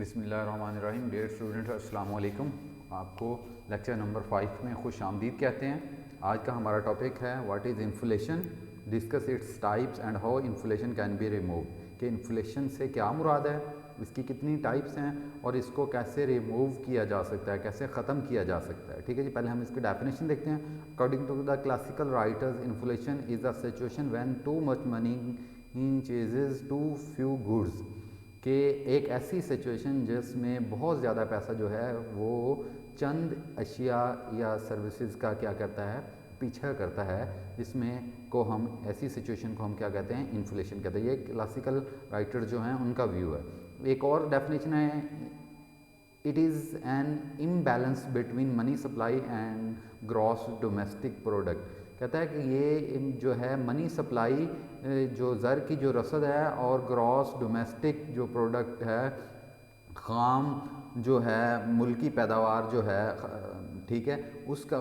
बिस्मिल्लाहिर्रहमानिर्रहीम। Dear students, अस्सलाम वालेकुम। आपको लेक्चर नंबर 5 में खुश आमदीद कहते हैं। आज का हमारा टॉपिक है what is inflation, discuss its types and how inflation can be remove. कि इन्फ्लेशन से क्या मुराद है, इसकी कितनी टाइप्स हैं और इसको कैसे रिमूव किया जा सकता है, कैसे ख़त्म किया जा सकता है। ठीक है जी, पहले हम इसकी डेफिनेशन देखते हैं। According to the classical writers, inflation is a situation when too much money chases too few goods. कि एक ऐसी सिचुएशन जिसमें बहुत ज़्यादा पैसा जो है वो चंद अशिया या सर्विसेज का क्या करता है, पीछा करता है, जिसमें को हम ऐसी सिचुएशन को हम क्या कहते हैं, इन्फ्लेशन कहते हैं। ये क्लासिकल राइटर जो हैं उनका व्यू है। एक और डेफिनेशन है, it is an imbalance between money supply and gross domestic product. कहता है कि ये जो है मनी सप्लाई, जो ज़र की जो रसद है, और ग्रॉस डोमेस्टिक जो प्रोडक्ट है, ख़ाम जो है मुल्की पैदावार जो है, ठीक है, उसका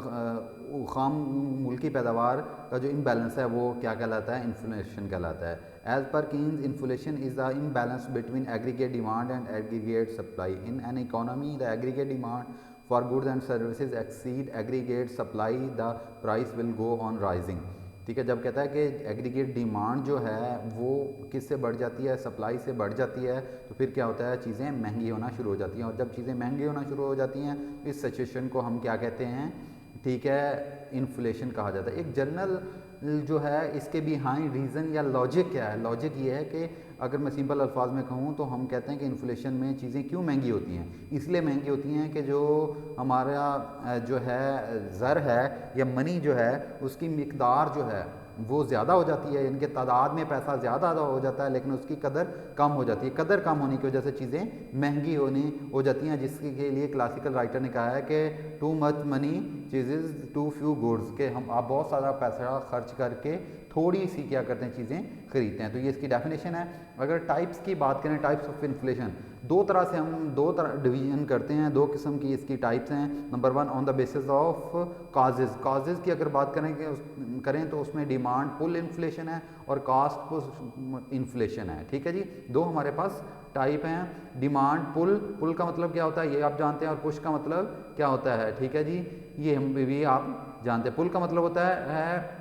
ख़ाम मुल्की पैदावार का जो इम्बैलेंस है वो क्या कहलाता है, इन्फ्लेशन कहलाता है। As per Keynes, inflation is the imbalance between aggregate demand and aggregate supply. In an economy the aggregate demand for goods and services exceed aggregate supply, the price will go on rising। ठीक है, जब कहता है कि aggregate demand जो है वो किससे बढ़ जाती है, सप्लाई से बढ़ जाती है, तो फिर क्या होता है, चीज़ें महंगी होना शुरू हो जाती हैं। और जब चीज़ें महंगी होना शुरू हो जाती हैं, इस सिचुएशन को हम क्या कहते हैं, ठीक है, इन्फ्लेशन कहा जाता है। एक जनरल जो है इसके बिहाइंड रीज़न या लॉजिक क्या है, लॉजिक ये है कि अगर मैं सिंपल अल्फाज में कहूँ तो हम कहते हैं कि इन्फ्लेशन में चीज़ें क्यों महंगी होती हैं। इसलिए महंगी होती हैं कि जो हमारा जो है ज़र है या मनी जो है उसकी मिकदार जो है वो ज़्यादा हो जाती है, इनके तादाद में पैसा ज़्यादा हो जाता है, लेकिन उसकी कदर कम हो जाती है। कदर कम होने की वजह से चीज़ें महंगी होनी हो जाती हैं, जिसके लिए क्लासिकल राइटर ने कहा है कि too much money chases too few goods. के हम आप बहुत सारा पैसा खर्च करके थोड़ी सी क्या करते हैं, चीज़ें खरीदते हैं। तो ये इसकी डेफिनेशन है। अगर टाइप्स की बात करें, टाइप्स ऑफ इन्फ्लेशन, दो तरह से हम दो तरह डिवीजन करते हैं, दो किस्म की इसकी टाइप्स हैं। Number 1 on the basis of causes. Causes की अगर बात करें तो उसमें डिमांड पुल इन्फ्लेशन है और कास्ट पुश इन्फ्लेशन है। ठीक है जी, दो हमारे पास टाइप हैं। डिमांड पुल का मतलब क्या होता है ये आप जानते हैं, और पुश का मतलब क्या होता है, ठीक है जी, ये हम भी आप जानते हैं। पुल का मतलब होता है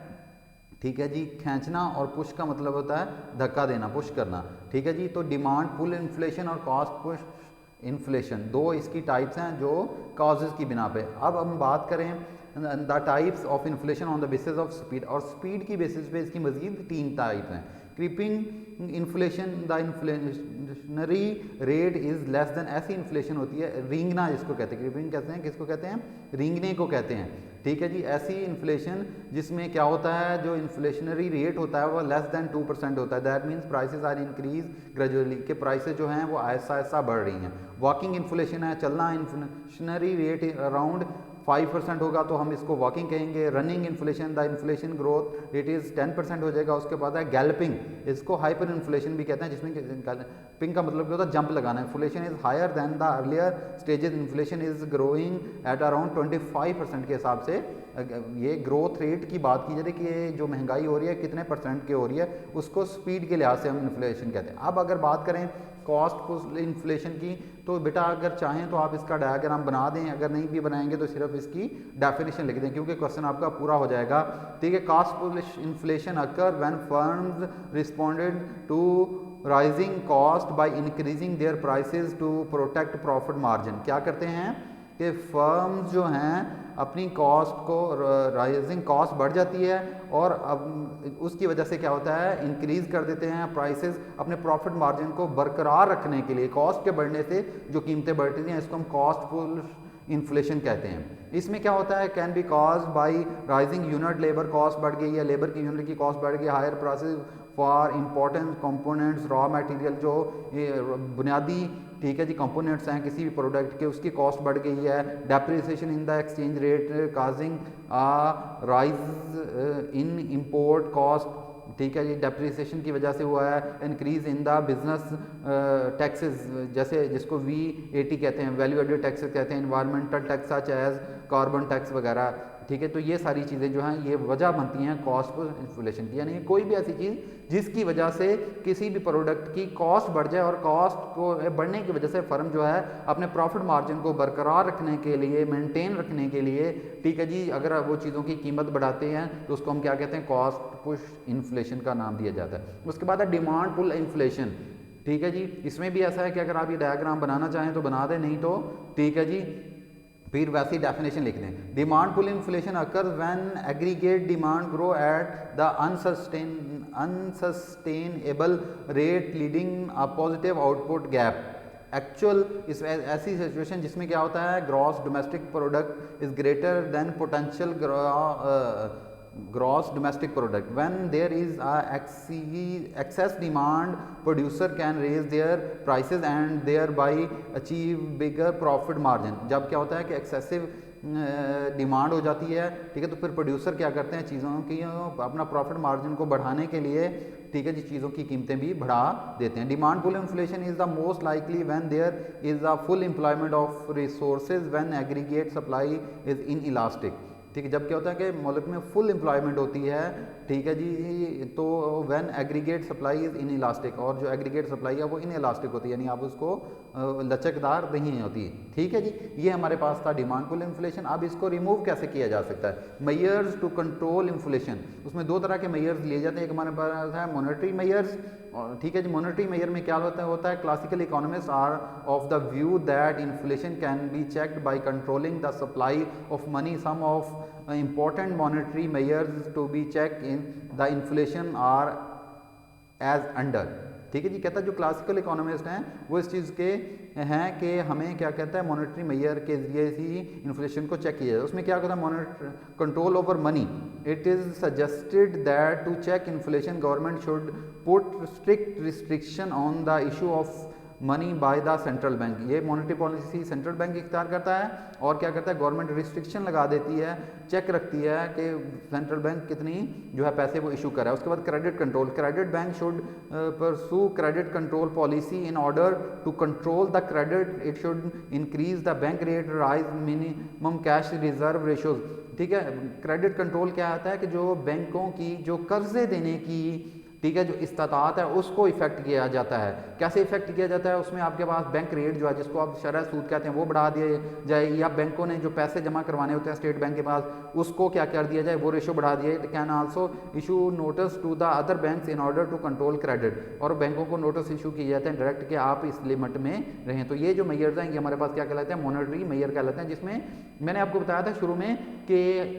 ठीक है जी, खींचना, और पुश का मतलब होता है धक्का देना, पुश करना। ठीक है जी, तो डिमांड पुल इन्फ्लेशन और कॉस्ट पुश इन्फ्लेशन, दो इसकी टाइप्स हैं जो कॉजेज़ की बिना पे। अब हम बात करें the types of inflation on the basis of speed, और स्पीड की बेसिस पे इसकी मजीद 3 टाइप हैं। Creeping inflation, the inflationary rate is less than, ऐसी इन्फ्लेशन होती है, रींगना जिसको कहते हैं, क्रीपिंग कहते हैं, किसको कहते हैं, रींगने को कहते हैं। ठीक है जी, ऐसी इन्फ्लेशन जिसमें क्या होता है, जो इन्फ्लेशनरी रेट होता है वो लेस देन 2% होता है। That means prices are increase gradually, के प्राइसेस जो हैं वो ऐसा ऐसा बढ़ रही हैं। वॉकिंग इन्फ्लेशन है, चलना, इन्फ्लेशनरी रेट अराउंड 5% होगा तो हम इसको वॉकिंग कहेंगे। Running inflation, the inflation growth rate is 10% हो जाएगा। उसके बाद है गैल्पिंग, इसको हाइपर इन्फ्लेशन भी कहते हैं, जिसमें गैल्पिंग का मतलब क्या होता है, जंप लगाना। Inflation is higher than the earlier stages, inflation is growing at around 25% के हिसाब से ये ग्रोथ रेट की बात की जाए कि ये जो महंगाई हो रही है कितने परसेंट की हो रही है, उसको स्पीड के लिहाज से हम इन्फ्लेशन कहते हैं। अब अगर बात करें कॉस्ट इन्फ्लेशन की, तो बेटा अगर चाहें तो आप इसका डायग्राम बना दें, अगर नहीं भी बनाएंगे तो सिर्फ इसकी डेफिनेशन लिख दें, क्योंकि क्वेश्चन आपका पूरा हो जाएगा। ठीक है, cost inflation occur when firms responded to rising cost by increasing their prices to protect profit margin. क्या करते हैं कि फर्म्स जो हैं अपनी कॉस्ट को, राइजिंग कॉस्ट बढ़ जाती है और अब उसकी वजह से क्या होता है, इंक्रीज़ कर देते हैं प्राइसेस अपने प्रॉफिट मार्जिन को बरकरार रखने के लिए। कॉस्ट के बढ़ने से जो कीमतें बढ़ती हैं इसको हम कॉस्ट पुल इन्फ्लेशन कहते हैं। इसमें क्या होता है, can be cause by rising unit labour cost बढ़ गई है, लेबर की यूनिट की कॉस्ट बढ़ गई, higher prices for important components, raw material, जो बुनियादी ठीक है जी कंपोनेंट्स हैं किसी भी प्रोडक्ट के, उसकी कॉस्ट बढ़ गई है। Depreciation in the exchange rate causing a rise in import cost, ठीक है जी, डेप्रिसिएशन की वजह से हुआ है। Increase in the business taxes, जैसे जिसको VAT कहते हैं, वैल्यू एडेड टैक्सेस कहते हैं, environmental tax such as carbon tax वगैरह। ठीक है। तो ये सारी चीज़ें जो हैं ये वजह बनती हैं कॉस्ट इन्फ्लेशन की, यानी कोई भी ऐसी चीज़ जिसकी वजह से किसी भी प्रोडक्ट की कॉस्ट बढ़ जाए और कॉस्ट को बढ़ने की वजह से फर्म जो है अपने प्रॉफिट मार्जिन को बरकरार रखने के लिए, मेंटेन रखने के लिए, ठीक है जी, अगर वो चीज़ों की कीमत बढ़ाते हैं तो उसको हम क्या कहते हैं, कॉस्ट पुश इन्फ्लेशन का नाम दिया जाता है। उसके बाद है डिमांड पुल इन्फ्लेशन, ठीक है जी। इसमें भी ऐसा है कि अगर आप ये डायग्राम बनाना चाहें तो बना दें, नहीं तो ठीक है जी फिर वैसी डेफिनेशन लिख दें। Demand pull inflation occurs when aggregate demand grow at the unsustainable rate leading a positive output gap. Actual इस ऐसी सिचुएशन जिसमें क्या होता है, gross domestic product is greater than potential gross domestic product. When there is a excess demand, producer can raise their prices and thereby achieve bigger profit margin. जब क्या होता है कि excessive डिमांड हो जाती है, ठीक है, तो फिर प्रोड्यूसर क्या करते हैं, चीज़ों की अपना प्रॉफिट मार्जिन को बढ़ाने के लिए, ठीक है जी, चीज़ों की कीमतें भी बढ़ा देते हैं। Demand pull inflation is the most likely when there is a full employment of resources when aggregate supply is inelastic, ठीक है। जब क्या होता है कि मुल्क में फुल एम्प्लॉयमेंट होती है, ठीक है जी, तो when aggregate supply is in elastic, और जो एग्रीगेट सप्लाई है वो इन इलास्टिक होती है, यानी आप उसको लचकदार नहीं होती, ठीक है जी। ये हमारे पास था डिमांड पुल इन्फ्लेशन। अब इसको रिमूव कैसे किया जा सकता है, मेयर्स टू कंट्रोल इन्फ्लेशन। उसमें दो तरह के मेयर्स लिए जाते हैं, एक हमारे पास है मॉनेटरी मेयर्स, ठीक है जी। मॉनेटरी मेयर में क्या होता है classical economist are of the view that inflation can be checked by controlling the supply of money. Some of important monetary measures to be checked in the inflation are as under, ठीक है जी। कहता है जो classical economist हैं वो इस चीज़ के हैं कि हमें क्या कहता है, मॉनेटरी मेयर के जरिए ही इन्फ्लेशन को चेक किया जाए। उसमें क्या होता है, monetary control over money. It is suggested that to check inflation government should put strict restriction on the issue of money by the central bank. ये मॉनेटरी पॉलिसी सेंट्रल बैंक इख्तियार करता है, और क्या करता है, गवर्नमेंट रिस्ट्रिक्शन लगा देती है, चेक रखती है कि सेंट्रल बैंक कितनी जो है पैसे वो इशू कर रहा है। उसके बाद credit control, credit bank should pursue credit control policy in order to control the credit. It should increase the bank rate, raise minimum cash reserve ratios, ठीक है। क्रेडिट कंट्रोल क्या आता है कि जो बैंकों की जो कर्जे देने की, ठीक है, जो इस्तात है उसको इफेक्ट किया जाता है। कैसे इफेक्ट किया जाता है, उसमें आपके पास बैंक रेट जो है जिसको आप शरह सूद कहते हैं वो बढ़ा दिया जाए, या बैंकों ने जो पैसे जमा करवाने होते हैं स्टेट बैंक के पास उसको क्या कर दिया जाए, वो रेशो बढ़ा दिया। It can also issue notice to the other banks in order to control credit, और बैंकों को नोटिस इशू किए जाते हैं डायरेक्ट कि आप इस लिमिट में रहें। तो ये जो मेयर्स हैं ये हमारे पास क्या कहलाते हैं, मॉनेटरी मेयर कहलाते हैं, जिसमें मैंने आपको बताया था शुरू में कि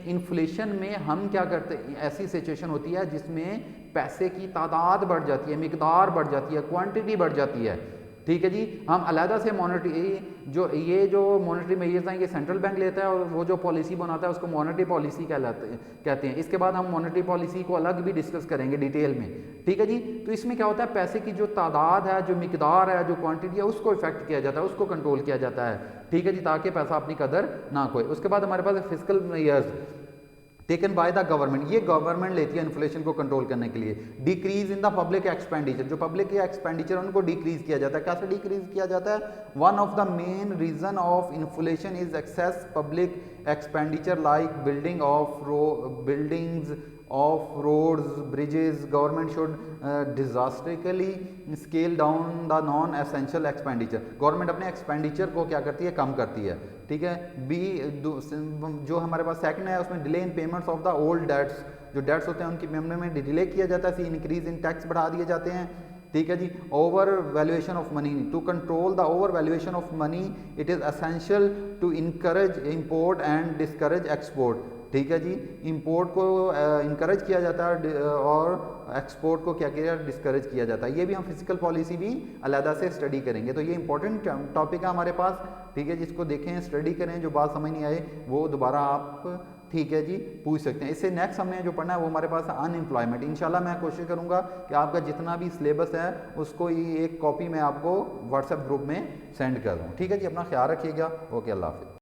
इन्फ्लेशन में हम क्या करते हैं, ऐसी सिचुएशन होती है जिसमें पैसे की तादाद बढ़ जाती है, मिकदार बढ़ जाती है, क्वांटिटी बढ़ जाती है, ठीक है जी। हम अलहदा से मॉनेटरी जो मॉनेटरी मेजर्स हैं ये सेंट्रल बैंक लेता है, और वो जो पॉलिसी बनाता है उसको मॉनेटरी पॉलिसी कहते हैं। इसके बाद हम मॉनेटरी पॉलिसी को अलग भी डिस्कस करेंगे डिटेल में, ठीक है जी। तो इसमें क्या होता है, पैसे की जो तादाद है, जो मिकदार है, जो क्वांटिटी है, उसको इफेक्ट किया जाता है, उसको कंट्रोल किया जाता है, ठीक है जी, ताकि पैसा अपनी कदर ना खोए। उसके बाद हमारे पास physical measures taken by the government, ये गवर्नमेंट लेती है इन्फ्लेशन को कंट्रोल करने के लिए। Decrease in the public expenditure, जो पब्लिक के एक्सपेंडिचर उनको डिक्रीज किया जाता है। कैसे डिक्रीज किया जाता है, one of the main reason of inflation is excess public expenditure like buildings of roads, bridges. Government should drastically scale down the non-essential expenditure. Government अपने एक्सपेंडिचर को क्या करती है, कम करती है, ठीक है। जो हमारे पास सेकंड है उसमें delay in payments of the old debts, जो डेट्स होते हैं उनकी पेमेंट में डिले किया जाता है। इंक्रीज इन टैक्स बढ़ा दिए जाते हैं, ठीक है जी। Over valuation of money, to control the over valuation of money it is essential to encourage import and discourage export, ठीक है जी। इंपोर्ट को इनकरेज किया जाता है और एक्सपोर्ट को क्या किया, डिस्करेज किया जाता है। ये भी हम फिजिकल पॉलिसी भी अलहदा से स्टडी करेंगे। तो ये इंपॉर्टेंट टॉपिक है हमारे पास, ठीक है, जिसको देखें, स्टडी करें, जो बात समझ नहीं आए वो दोबारा आप, ठीक है जी, पूछ सकते हैं। इससे नेक्स्ट हमने जो पढ़ना है वो हमारे पास है अनएम्प्लॉयमेंट। इंशाल्लाह मैं कोशिश करूंगा कि आपका जितना भी सिलेबस है उसको एक कॉपी मैं आपको व्हाट्सएप ग्रुप में सेंड कर दूँ, ठीक है जी। अपना ख्याल रखिएगा, ओके, अल्लाह हाफिज़।